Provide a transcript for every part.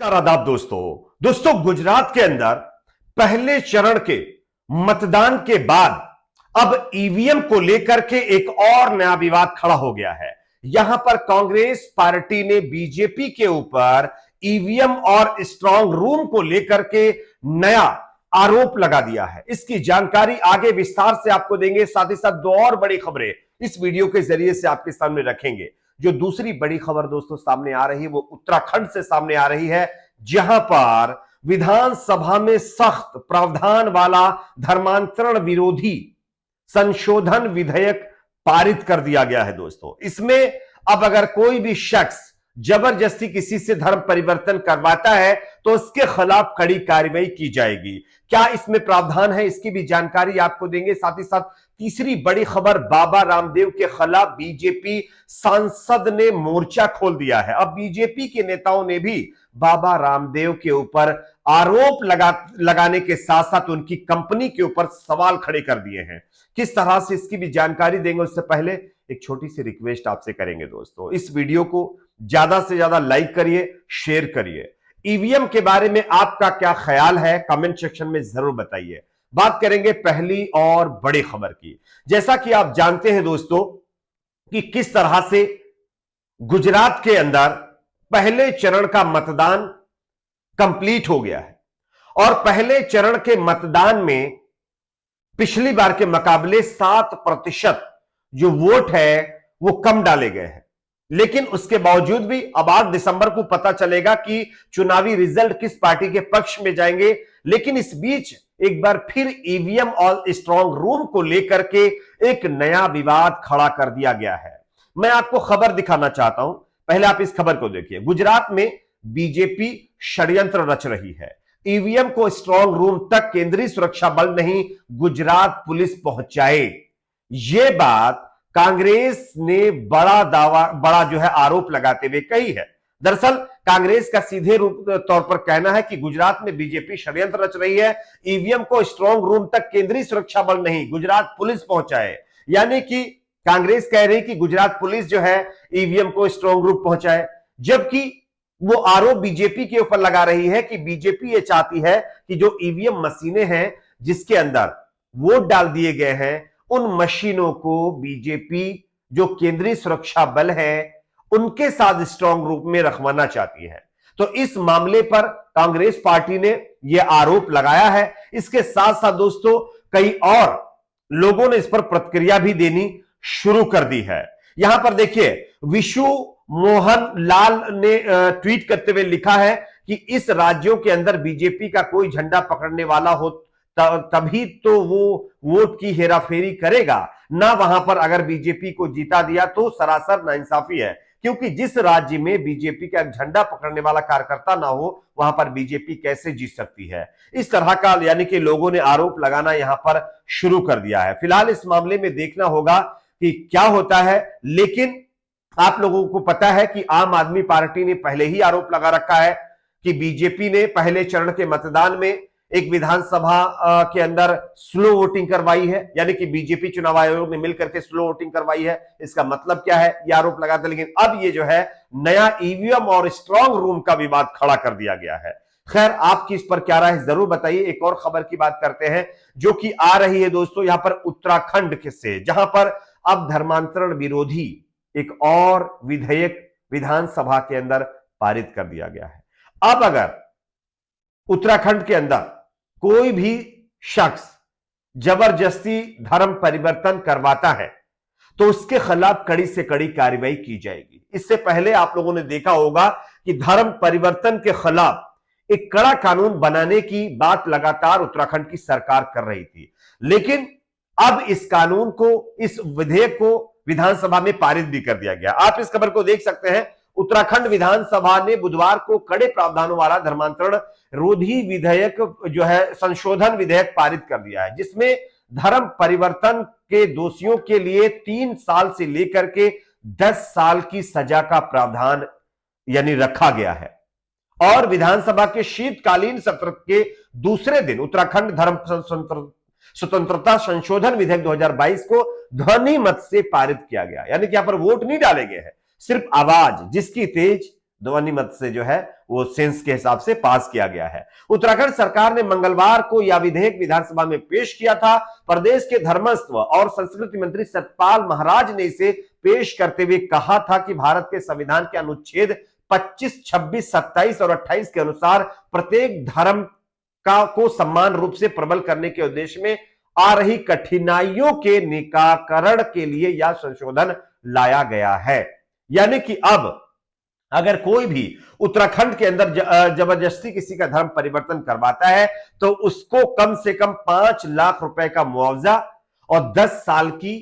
आदाब दोस्तों गुजरात के अंदर पहले चरण के मतदान के बाद अब ईवीएम को लेकर के एक और नया विवाद खड़ा हो गया है। यहां पर कांग्रेस पार्टी ने बीजेपी के ऊपर ईवीएम और स्ट्रांग रूम को लेकर के नया आरोप लगा दिया है। इसकी जानकारी आगे विस्तार से आपको देंगे, साथ ही साथ दो और बड़ी खबरें इस वीडियो के जरिए से आपके सामने रखेंगे। जो दूसरी बड़ी खबर दोस्तों सामने आ रही है वो उत्तराखंड से सामने आ रही है, जहां पर विधानसभा में सख्त प्रावधान वाला धर्मांतरण विरोधी संशोधन विधेयक पारित कर दिया गया है। दोस्तों इसमें अब अगर कोई भी शख्स जबरदस्ती किसी से धर्म परिवर्तन करवाता है तो उसके खिलाफ कड़ी कार्रवाई की जाएगी। क्या इसमें प्रावधान है, इसकी भी जानकारी आपको देंगे। साथ ही साथ तीसरी बड़ी खबर, बाबा रामदेव के खिलाफ बीजेपी सांसद ने मोर्चा खोल दिया है। अब बीजेपी के नेताओं ने भी बाबा रामदेव के ऊपर आरोप लगाने के साथ साथ उनकी कंपनी के ऊपर सवाल खड़े कर दिए हैं। किस तरह से, इसकी भी जानकारी देंगे। उससे पहले एक छोटी सी रिक्वेस्ट आपसे करेंगे दोस्तों, इस वीडियो को ज्यादा से ज्यादा लाइक करिए, शेयर करिए। ईवीएम के बारे में आपका क्या ख्याल है, कमेंट सेक्शन में जरूर बताइए। बात करेंगे पहली और बड़ी खबर की। जैसा कि आप जानते हैं दोस्तों कि किस तरह से गुजरात के अंदर पहले चरण का मतदान कंप्लीट हो गया है और पहले चरण के मतदान में पिछली बार के मुकाबले 7% जो वोट है वो कम डाले गए हैं। लेकिन उसके बावजूद भी अब 8 दिसंबर को पता चलेगा कि चुनावी रिजल्ट किस पार्टी के पक्ष में जाएंगे। लेकिन इस बीच एक बार फिर ईवीएम और स्ट्रांग रूम को लेकर के एक नया विवाद खड़ा कर दिया गया है। मैं आपको खबर दिखाना चाहता हूं, पहले आप इस खबर को देखिए। गुजरात में बीजेपी षड्यंत्र रच रही है। ईवीएम को स्ट्रांग रूम तक केंद्रीय सुरक्षा बल नहीं, गुजरात पुलिस पहुंचाए। यह बात कांग्रेस ने बड़ा जो है आरोप लगाते हुए कही है। दरअसल कांग्रेस का सीधे तौर पर कहना है कि गुजरात में बीजेपी षड्यंत्र रच रही है। ईवीएम को स्ट्रांग रूम तक केंद्रीय सुरक्षा बल नहीं, गुजरात पुलिस पहुंचाए। यानी कि कांग्रेस कह रही कि गुजरात पुलिस जो है ईवीएम को स्ट्रांग रूम पहुंचाए, जबकि वो आरोप बीजेपी के ऊपर लगा रही है कि बीजेपी ये चाहती है कि जो ईवीएम मशीनें हैं जिसके अंदर वोट डाल दिए गए हैं, उन मशीनों को बीजेपी जो केंद्रीय सुरक्षा बल है उनके साथ स्ट्रांग रूम में रखवाना चाहती है। तो इस मामले पर कांग्रेस पार्टी ने यह आरोप लगाया है। इसके साथ साथ दोस्तों कई और लोगों ने इस पर प्रतिक्रिया भी देनी शुरू कर दी है। यहां पर देखिए, विशु मोहन लाल ने ट्वीट करते हुए लिखा है कि इस राज्यों के अंदर बीजेपी का कोई झंडा पकड़ने वाला हो तभी तो वो वोट की हेराफेरी करेगा ना, वहां पर अगर बीजेपी को जीता दिया तो सरासर नाइंसाफी है, क्योंकि जिस राज्य में बीजेपी का झंडा पकड़ने वाला कार्यकर्ता ना हो वहां पर बीजेपी कैसे जीत सकती है। इस तरह का यानी कि लोगों ने आरोप लगाना यहां पर शुरू कर दिया है। फिलहाल इस मामले में देखना होगा कि क्या होता है। लेकिन आप लोगों को पता है कि आम आदमी पार्टी ने पहले ही आरोप लगा रखा है कि बीजेपी ने पहले चरण के मतदान में एक विधानसभा के अंदर स्लो वोटिंग करवाई है, यानी कि बीजेपी चुनाव आयोग ने मिलकर के स्लो वोटिंग करवाई है। इसका मतलब क्या है, यह आरोप लगाते। लेकिन अब ये जो है नया ईवीएम और स्ट्रांग रूम का विवाद खड़ा कर दिया गया है। खैर, आपकी इस पर क्या राय है जरूर बताइए। एक और खबर की बात करते हैं जो कि आ रही है दोस्तों यहां पर उत्तराखंड से, जहां पर अब धर्मांतरण विरोधी एक और विधेयक विधानसभा के अंदर पारित कर दिया गया है। अब अगर उत्तराखंड के अंदर कोई भी शख्स जबरदस्ती धर्म परिवर्तन करवाता है तो उसके खिलाफ कड़ी से कड़ी कार्रवाई की जाएगी। इससे पहले आप लोगों ने देखा होगा कि धर्म परिवर्तन के खिलाफ एक कड़ा कानून बनाने की बात लगातार उत्तराखंड की सरकार कर रही थी। लेकिन अब इस कानून को, इस विधेयक को विधानसभा में पारित भी कर दिया गया। आप इस खबर को देख सकते हैं। उत्तराखंड विधानसभा ने बुधवार को कड़े प्रावधानों वाला धर्मांतरण रोधी विधेयक जो है संशोधन विधेयक पारित कर दिया है, जिसमें धर्म परिवर्तन के दोषियों के लिए 3 साल से लेकर के 10 साल की सजा का प्रावधान यानी रखा गया है। और विधानसभा के शीतकालीन सत्र के दूसरे दिन उत्तराखंड धर्म स्वतंत्रता संशोधन विधेयक 2022 को ध्वनि मत से पारित किया गया। यानी कि यहां पर वोट नहीं डाले गए हैं, सिर्फ आवाज, जिसकी तेज ध्वनिमत से जो है वो सेंस के हिसाब से पास किया गया है। उत्तराखंड सरकार ने मंगलवार को यह विधेयक विधानसभा में पेश किया था। प्रदेश के धर्मस्व और संस्कृति मंत्री सतपाल महाराज ने इसे पेश करते हुए कहा था कि भारत के संविधान के अनुच्छेद 25, 26, 27 और 28 के अनुसार प्रत्येक धर्म को समान रूप से प्रबल करने के उद्देश्य में आ रही कठिनाइयों के निराकरण के लिए यह संशोधन लाया गया है। यानी कि अब अगर कोई भी उत्तराखंड के अंदर जबरदस्ती किसी का धर्म परिवर्तन करवाता है तो उसको कम से कम 5 लाख रुपए का मुआवजा और 10 साल की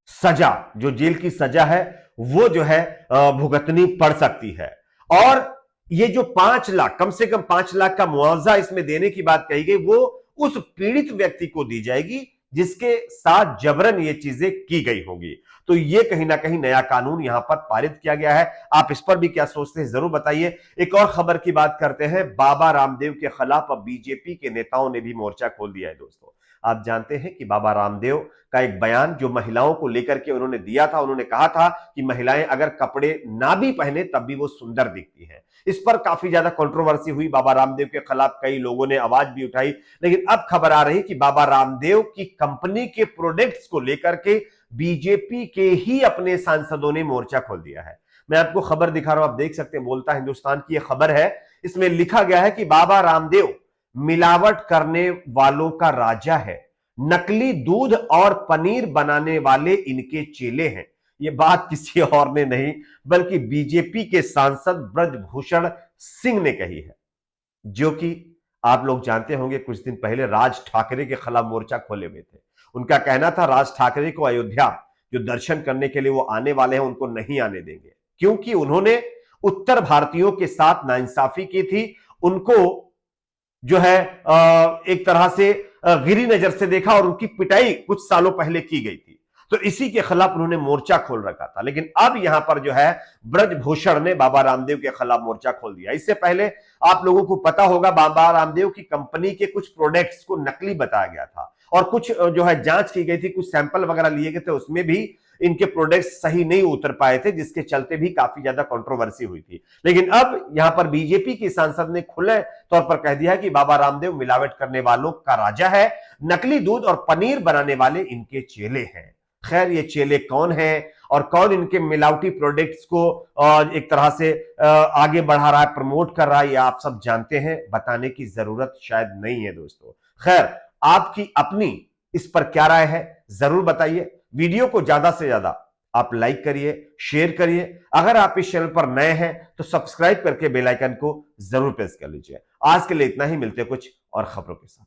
सजा, जो जेल की सजा है, वो जो है भुगतनी पड़ सकती है। और ये जो 5 लाख, कम से कम 5 लाख का मुआवजा इसमें देने की बात कही गई, वो उस पीड़ित व्यक्ति को दी जाएगी जिसके साथ जबरन ये चीजें की गई होंगी। तो ये कहीं ना कहीं नया कानून यहां पर पारित किया गया है। आप इस पर भी क्या सोचते हैं जरूर बताइए। एक और खबर की बात करते हैं। बाबा रामदेव के खिलाफ अब बीजेपी के नेताओं ने भी मोर्चा खोल दिया है। दोस्तों, आप जानते हैं कि बाबा रामदेव का एक बयान जो महिलाओं को लेकर के उन्होंने दिया था, उन्होंने कहा था कि महिलाएं अगर कपड़े ना भी पहने तब भी वो सुंदर दिखती हैं। इस पर काफी ज्यादा कंट्रोवर्सी हुई। बाबा रामदेव के खिलाफ कई लोगों ने आवाज भी उठाई। लेकिन अब खबर आ रही कि बाबा रामदेव की कंपनी के प्रोडक्ट्स को लेकर के बीजेपी के ही अपने सांसदों ने मोर्चा खोल दिया है। मैं आपको खबर दिखा रहा हूं, आप देख सकते हैं, बोलता हिंदुस्तान की यह खबर है। इसमें लिखा गया है कि बाबा रामदेव मिलावट करने वालों का राजा है, नकली दूध और पनीर बनाने वाले इनके चेले हैं। ये बात किसी और ने नहीं बल्कि बीजेपी के सांसद ब्रजभूषण सिंह ने कही है, जो कि आप लोग जानते होंगे कुछ दिन पहले राज ठाकरे के खिलाफ मोर्चा खोले हुए थे। उनका कहना था राज ठाकरे को अयोध्या जो दर्शन करने के लिए वो आने वाले हैं उनको नहीं आने देंगे, क्योंकि उन्होंने उत्तर भारतीयों के साथ नाइंसाफी की थी। उनको जो है एक तरह से गिरी नजर से देखा और उनकी पिटाई कुछ सालों पहले की गई थी। तो इसी के खिलाफ उन्होंने मोर्चा खोल रखा था। लेकिन अब यहां पर जो है ब्रजभूषण ने बाबा रामदेव के खिलाफ मोर्चा खोल दिया। इससे पहले आप लोगों को पता होगा बाबा रामदेव की कंपनी के कुछ प्रोडक्ट्स को नकली बताया गया था और कुछ जो है जांच की गई थी, कुछ सैंपल वगैरह लिए गए थे, उसमें भी इनके प्रोडक्ट्स सही नहीं उतर पाए थे, जिसके चलते भी काफी ज्यादा कंट्रोवर्सी हुई थी। लेकिन अब यहां पर बीजेपी की सांसद ने खुले तौर पर कह दिया कि बाबा रामदेव मिलावट करने वालों का राजा है, नकली दूध और पनीर बनाने वाले इनके चेले हैं। खैर, ये चेले कौन हैं और कौन इनके मिलावटी प्रोडक्ट्स को एक तरह से आगे बढ़ा रहा है, प्रमोट कर रहा है, ये आप सब जानते हैं, बताने की जरूरत शायद नहीं है। दोस्तों, खैर, आपकी अपनी इस पर क्या राय है जरूर बताइए। वीडियो को ज्यादा से ज्यादा आप लाइक करिए, शेयर करिए। अगर आप इस चैनल पर नए हैं तो सब्सक्राइब करके बेल आइकन को जरूर प्रेस कर लीजिए। आज के लिए इतना ही, मिलते कुछ और खबरों के साथ।